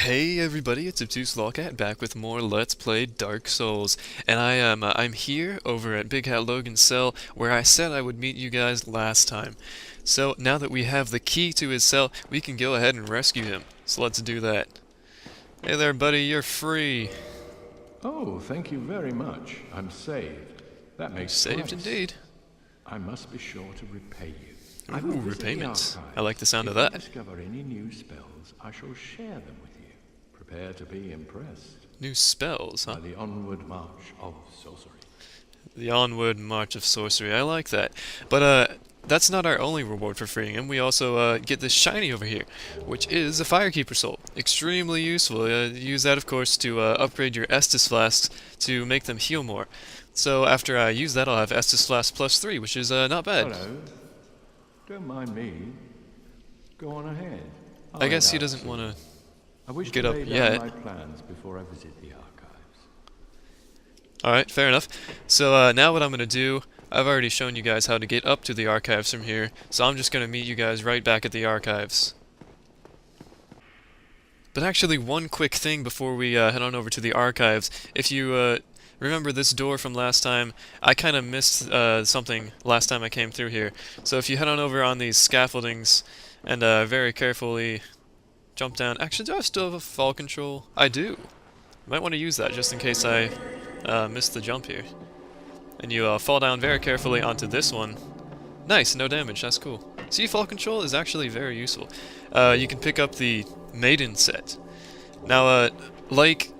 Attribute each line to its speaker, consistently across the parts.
Speaker 1: Hey everybody, it's Obtuse Lolcat back with more Let's Play Dark Souls, and I'm here over at Big Hat Logan's cell where I said I would meet you guys last time. So now that we have the key to his cell, we can go ahead and rescue him. So let's do that. Hey there, buddy, you're free.
Speaker 2: Oh, thank you very much. I'm saved. That makes
Speaker 1: Saved
Speaker 2: twice.
Speaker 1: indeed.
Speaker 2: I must be sure to repay you.
Speaker 1: Ooh, repayment. I like the sound of that.
Speaker 2: If I discover any new spells, I shall share them with you. Prepare to be impressed
Speaker 1: New spells, huh?
Speaker 2: by the onward march of sorcery.
Speaker 1: The onward march of sorcery. I like that. But that's not our only reward for freeing him. We also get this shiny over here, which is a Firekeeper soul. Extremely useful. Use that, of course, to upgrade your Estus flasks to make them heal more. So after I use that, I'll have Estus flask +3, which is not bad.
Speaker 2: Hello. Don't mind me. Go on ahead.
Speaker 1: I guess he doesn't want to
Speaker 2: I wish
Speaker 1: get
Speaker 2: to
Speaker 1: up
Speaker 2: lay down
Speaker 1: yet.
Speaker 2: my plans before I visit the archives.
Speaker 1: Alright, fair enough. So now what I'm going to do, I've already shown you guys how to get up to the archives from here, so I'm just going to meet you guys right back at the archives. But actually, one quick thing before we head on over to the archives. If you remember this door from last time, I kind of missed something last time I came through here. So if you head on over on these scaffoldings and very carefully jump down. Actually, do I still have a fall control? I do. Might want to use that just in case I missed the jump here. And you fall down very carefully onto this one. Nice, no damage, that's cool. See, fall control is actually very useful. You can pick up the maiden set. Now, like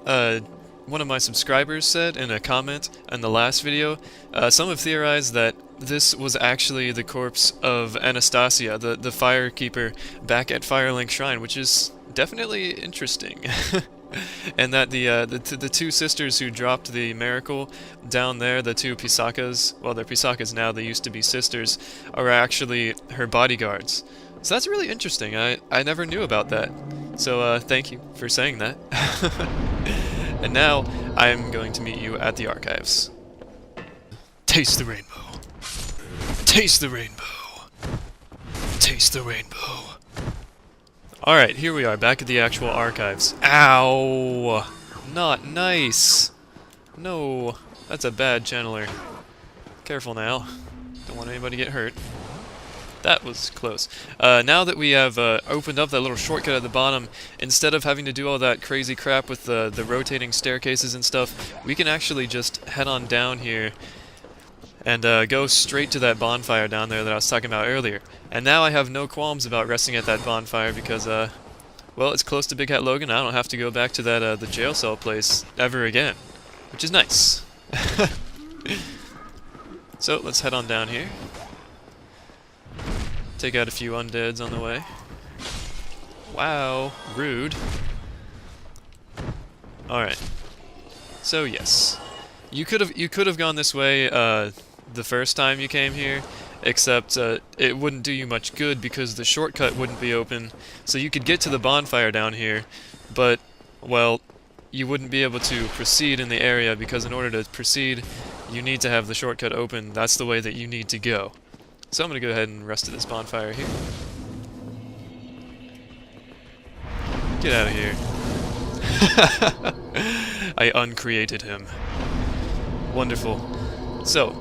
Speaker 1: one of my subscribers said in a comment in the last video, some have theorized that this was actually the corpse of Anastasia, the Firekeeper, back at Firelink Shrine, which is definitely interesting. And that the two sisters who dropped the miracle down there, the two Pisakas, well, they're Pisakas now, they used to be sisters, are actually her bodyguards. So that's really interesting. I never knew about that. So thank you for saying that. And now I'm going to meet you at the archives. Taste the rainbow. Taste the rainbow. Taste the rainbow. Alright, here we are, back at the actual archives. Ow! Not nice! No, that's a bad channeler. Careful now. Don't want anybody to get hurt. That was close. Now that we have opened up that little shortcut at the bottom, instead of having to do all that crazy crap with the rotating staircases and stuff, we can actually just head on down here and go straight to that bonfire down there that I was talking about earlier. And now I have no qualms about resting at that bonfire because, well, it's close to Big Hat Logan. I don't have to go back to that the jail cell place ever again, which is nice. So let's head on down here. Take out a few undeads on the way. Wow, rude. Alright. So yes. You could have gone this way the first time you came here, except it wouldn't do you much good because the shortcut wouldn't be open. So you could get to the bonfire down here, but well, you wouldn't be able to proceed in the area because in order to proceed, you need to have the shortcut open. That's the way that you need to go. So I'm going to go ahead and rest at this bonfire here. Get out of here. I uncreated him. Wonderful. So,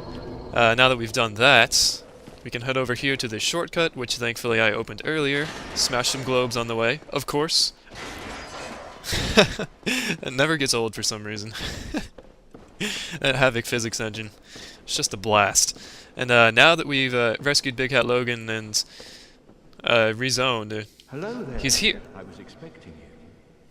Speaker 1: now that we've done that, we can head over here to this shortcut, which thankfully I opened earlier. Smash some globes on the way, of course. That never gets old for some reason. That Havoc physics engine. It's just a blast. And now that we've rescued Big Hat Logan and rezoned,
Speaker 2: Hello there.
Speaker 1: he's here.
Speaker 2: I was expecting you.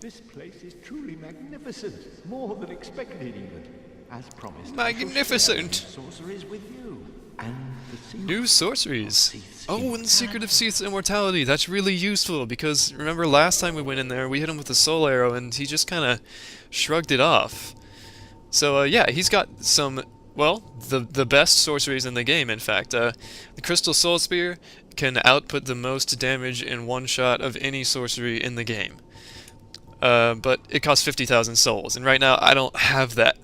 Speaker 2: This place is truly magnificent. More than expected, even. As promised.
Speaker 1: Magnificent.
Speaker 2: Sorceries with you. And the
Speaker 1: New sorceries.
Speaker 2: Seath's
Speaker 1: Oh, and the secret of Seath's immortality. That's really useful because remember last time we went in there, we hit him with a soul arrow and he just kind of shrugged it off. So yeah, he's got some, well, the best sorceries in the game, in fact. The Crystal Soul Spear can output the most damage in one shot of any sorcery in the game. But it costs 50,000 souls, and right now I don't have that.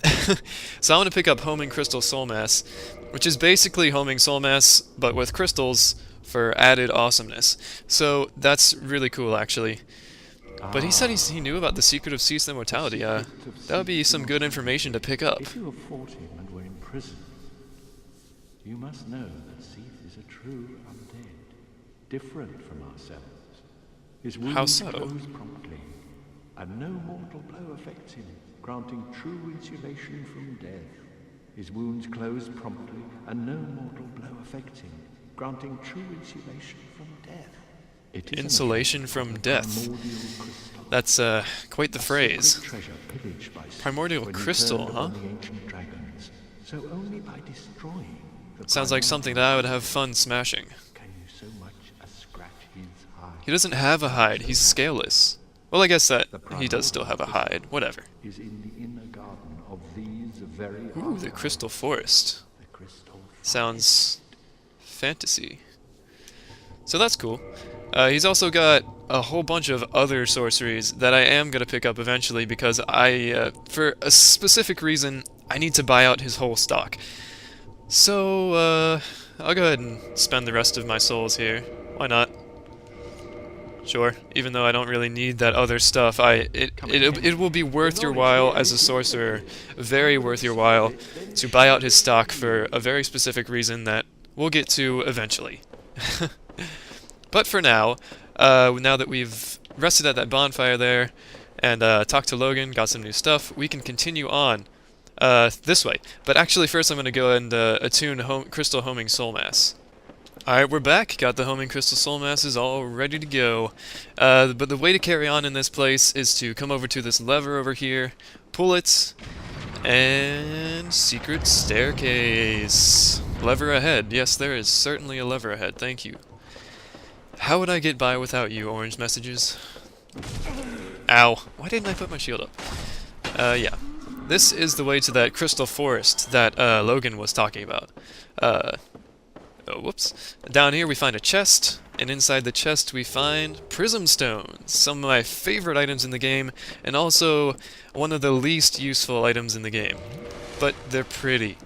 Speaker 1: So I want to pick up Homing Crystal Soul Mass, which is basically Homing Soul Mass, but with crystals for added awesomeness. So that's really cool, actually. But he said he knew about the secret of cease immortality. That would be some good information to pick up.
Speaker 2: If you have fought him and were imprisoned, you must know that Seath is a true undead, different from ourselves. His wounds
Speaker 1: How so?
Speaker 2: close promptly, and no mortal blow affects him, granting true insulation from death. His wounds close promptly, and no mortal blow affects him, granting true insulation from death. It is
Speaker 1: Insulation from death. That's quite the phrase. Primordial crystal, huh?
Speaker 2: So only by destroying the
Speaker 1: Sounds like something that I would have fun smashing.
Speaker 2: can you so much as scratch his hide.
Speaker 1: He doesn't have a hide, he's scaleless. Well, I guess that he does still have a hide, whatever.
Speaker 2: Is in the inner garden of these very
Speaker 1: Ooh, the crystal forest.
Speaker 2: the crystal
Speaker 1: Sounds fantasy. So that's cool. He's also got a whole bunch of other sorceries that I am going to pick up eventually because for a specific reason, I need to buy out his whole stock. So, I'll go ahead and spend the rest of my souls here. Why not? Sure, even though I don't really need that other stuff, it will be worth your while as a sorcerer, very worth your while, to buy out his stock for a very specific reason that we'll get to eventually. But for now, now that we've rested at that bonfire there, and talked to Logan, got some new stuff, we can continue on this way. But actually first I'm going to go and attune Crystal Homing Soul Mass. Alright, we're back. Got the Homing Crystal Soul Masses all ready to go. But the way to carry on in this place is to come over to this lever over here, pull it, and secret staircase. Lever ahead. Yes, there is certainly a lever ahead. Thank you. How would I get by without you, orange messages? Ow. Why didn't I put my shield up? Yeah. This is the way to that crystal forest that Logan was talking about. Oh, whoops. Down here we find a chest, and inside the chest we find prism stones, some of my favorite items in the game, and also one of the least useful items in the game. But they're pretty.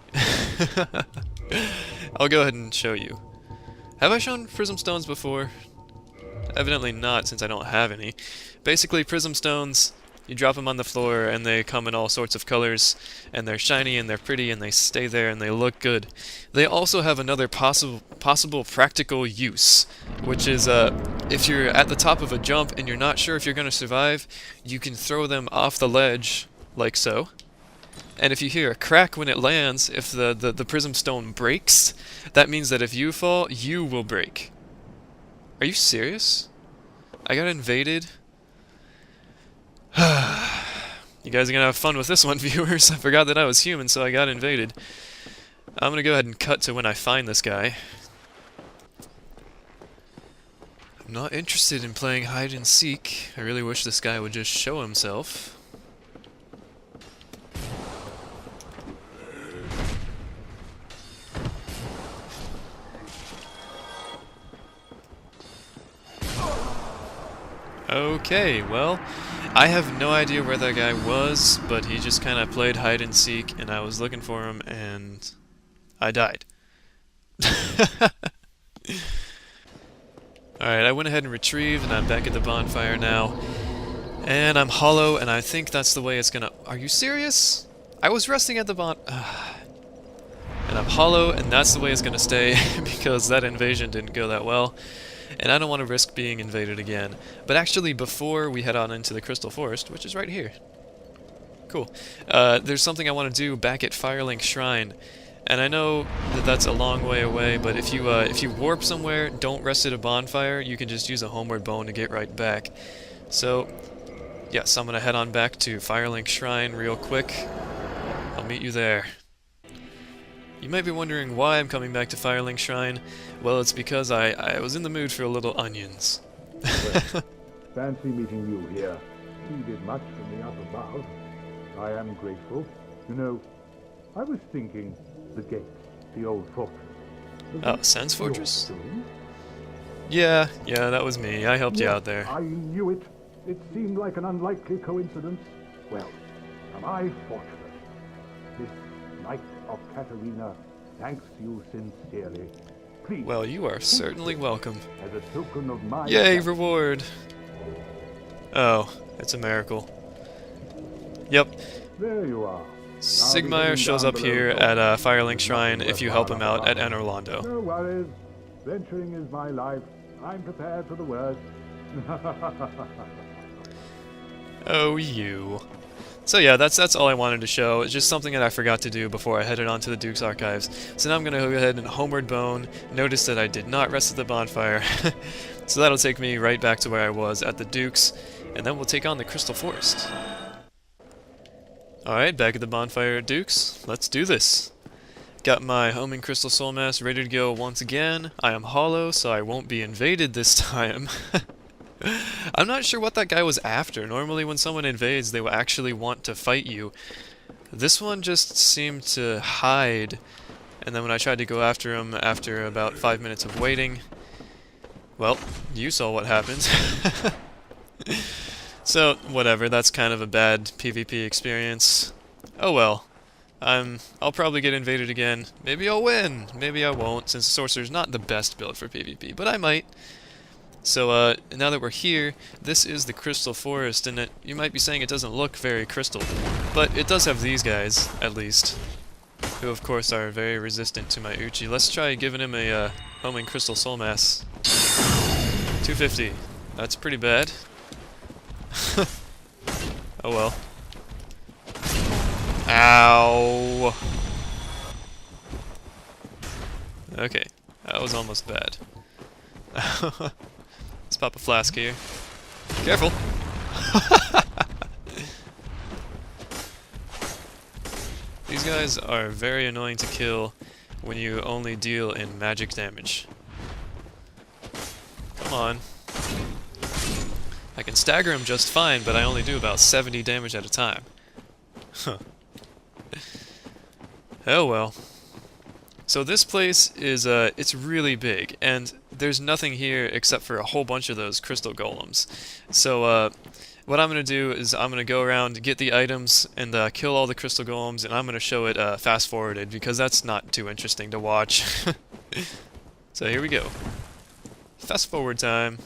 Speaker 1: I'll go ahead and show you. Have I shown prism stones before? Evidently not, since I don't have any. Basically, prism stones, you drop them on the floor and they come in all sorts of colors, and they're shiny and they're pretty and they stay there and they look good. They also have another possible practical use, which is if you're at the top of a jump and you're not sure if you're going to survive, you can throw them off the ledge, like so. And if you hear a crack when it lands, if the prism stone breaks, that means that if you fall, you will break. Are you serious? I got invaded? You guys are gonna have fun with this one, viewers. I forgot that I was human, so I got invaded. I'm gonna go ahead and cut to when I find this guy. I'm not interested in playing hide and seek. I really wish this guy would just show himself. Okay, well, I have no idea where that guy was, but he just kind of played hide and seek, and I was looking for him, and I died. Alright, I went ahead and retrieved, and I'm back at the bonfire now. And I'm hollow, and I think that's the way it's gonna... Are you serious? I was resting at the and I'm hollow, and that's the way it's gonna stay, because that invasion didn't go that well. And I don't want to risk being invaded again. But actually, before we head on into the Crystal Forest, which is right here. Cool. There's something I want to do back at Firelink Shrine. And I know that that's a long way away, but if you warp somewhere, don't rest at a bonfire, you can just use a homeward bone to get right back. So, yes, I'm going to head on back to Firelink Shrine real quick. I'll meet you there. You might be wondering why I'm coming back to Firelink Shrine. Well, it's because I was in the mood for a little onions.
Speaker 3: Well, fancy meeting you here. You did much for me up above. I am grateful. You know, I was thinking the gate, the old fortress.
Speaker 1: Oh, Sans Fortress?
Speaker 3: Yours doing?
Speaker 1: Yeah, that was me. I helped you out there.
Speaker 3: I knew it. It seemed like an unlikely coincidence. Well, am I fortunate? This Knight of Katarina thanks you sincerely. Please,
Speaker 1: Well, you are certainly welcome.
Speaker 3: as a token of my
Speaker 1: Yay,
Speaker 3: gratitude.
Speaker 1: reward! Oh, it's a miracle. Yep.
Speaker 3: There you are.
Speaker 1: Sigmire shows up here at Firelink Shrine if you help him out at Enorlando.
Speaker 3: No worries. Venturing is my life. I'm prepared for the worst.
Speaker 1: Oh, you. So yeah, that's all I wanted to show. It's just something that I forgot to do before I headed on to the Duke's Archives. So now I'm going to go ahead and homeward bone. Notice that I did not rest at the bonfire. So that'll take me right back to where I was at the Duke's, and then we'll take on the Crystal Forest. Alright, back at the bonfire at Duke's. Let's do this. Got my homing crystal soul mass ready to go once again. I am hollow, so I won't be invaded this time. I'm not sure what that guy was after. Normally when someone invades, they will actually want to fight you. This one just seemed to hide, and then when I tried to go after him after about 5 minutes of waiting, well, you saw what happened. So, whatever, that's kind of a bad PvP experience. Oh well. I'll probably get invaded again. Maybe I'll win. Maybe I won't, since Sorcerer's not the best build for PvP, but I might. So, now that we're here, this is the Crystal Forest, and you might be saying it doesn't look very crystal, but it does have these guys, at least, who of course are very resistant to my Uchi. Let's try giving him a homing crystal soul mass. 250. That's pretty bad. Oh well. Ow! Okay, that was almost bad. Let's pop a flask here. Careful! These guys are very annoying to kill when you only deal in magic damage. Come on. I can stagger him just fine, but I only do about 70 damage at a time. Huh. Oh well. So this place is, it's really big, and there's nothing here except for a whole bunch of those crystal golems. So, what I'm going to do is I'm going to go around, get the items, and kill all the crystal golems, and I'm going to show it fast-forwarded, because that's not too interesting to watch. So here we go. Fast-forward time.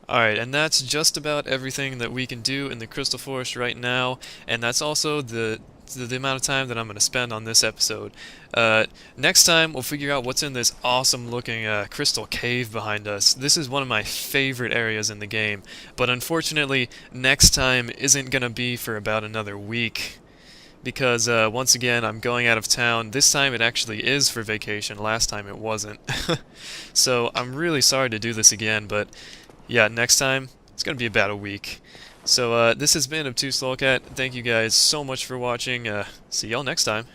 Speaker 1: Alright, and that's just about everything that we can do in the Crystal Forest right now, and that's also the the amount of time that I'm going to spend on this episode. Next time, we'll figure out what's in this awesome-looking crystal cave behind us. This is one of my favorite areas in the game, but unfortunately, next time isn't going to be for about another week. Because, once again, I'm going out of town. This time it actually is for vacation. Last time it wasn't. So, I'm really sorry to do this again, but yeah, next time, it's going to be about a week. So, this has been Obtuse Lolcat. Thank you guys so much for watching. See y'all next time.